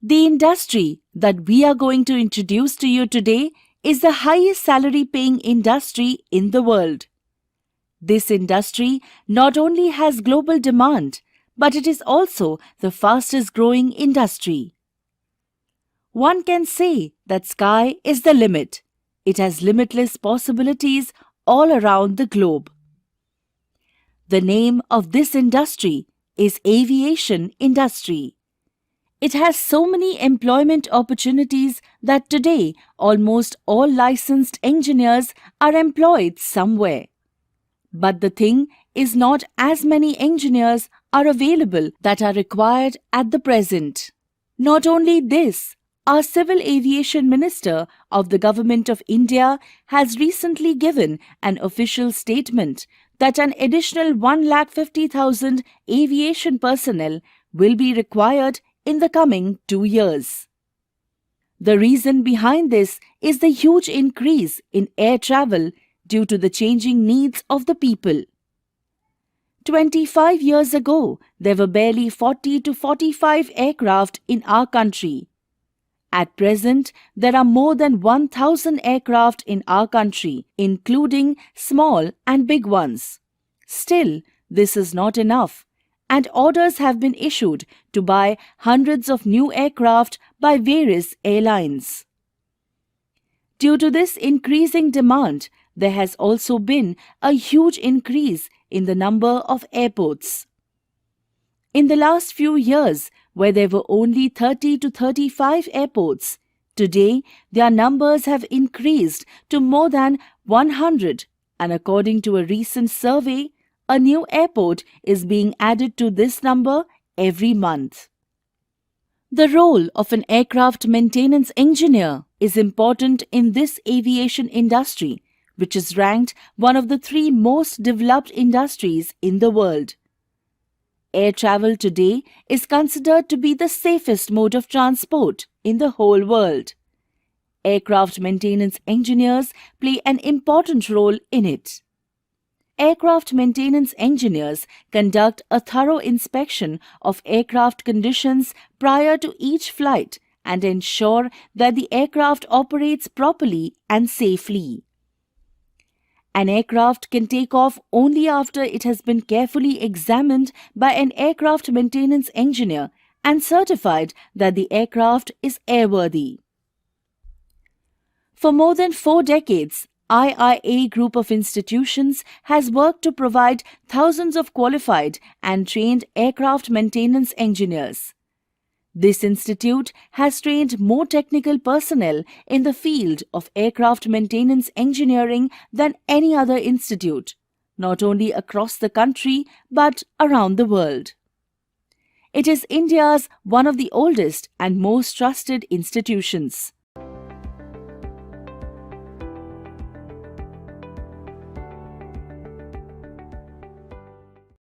The industry that we are going to introduce to you today is the highest salary paying industry in the world. This industry not only has global demand, but it is also the fastest growing industry. One can say that sky is the limit. It has limitless possibilities all around the globe. The name of this industry is aviation industry. It has so many employment opportunities that today almost all licensed engineers are employed somewhere. But the thing is, not as many engineers are available that are required at the present. Not only this, our Civil Aviation Minister of the Government of India has recently given an official statement that an additional 150,000 aviation personnel will be required in the coming 2 years. The reason behind this is the huge increase in air travel due to the changing needs of the people. 25 years ago, there were barely 40 to 45 aircraft in our country. At present, there are more than 1,000 aircraft in our country, including small and big ones. Still, this is not enough, and orders have been issued to buy hundreds of new aircraft by various airlines. Due to this increasing demand, there has also been a huge increase in the number of airports. In the last few years, where there were only 30 to 35 airports, today their numbers have increased to more than 100, and according to a recent survey, a new airport is being added to this number every month. The role of an aircraft maintenance engineer is important in this aviation industry, which is ranked one of the 3 most developed industries in the world. Air travel today is considered to be the safest mode of transport in the whole world. Aircraft maintenance engineers play an important role in it. Aircraft maintenance engineers conduct a thorough inspection of aircraft conditions prior to each flight and ensure that the aircraft operates properly and safely. An aircraft can take off only after it has been carefully examined by an aircraft maintenance engineer and certified that the aircraft is airworthy. For more than 4 decades, IIA Group of Institutions has worked to provide thousands of qualified and trained aircraft maintenance engineers. This institute has trained more technical personnel in the field of aircraft maintenance engineering than any other institute, not only across the country but around the world. It is India's one of the oldest and most trusted institutions.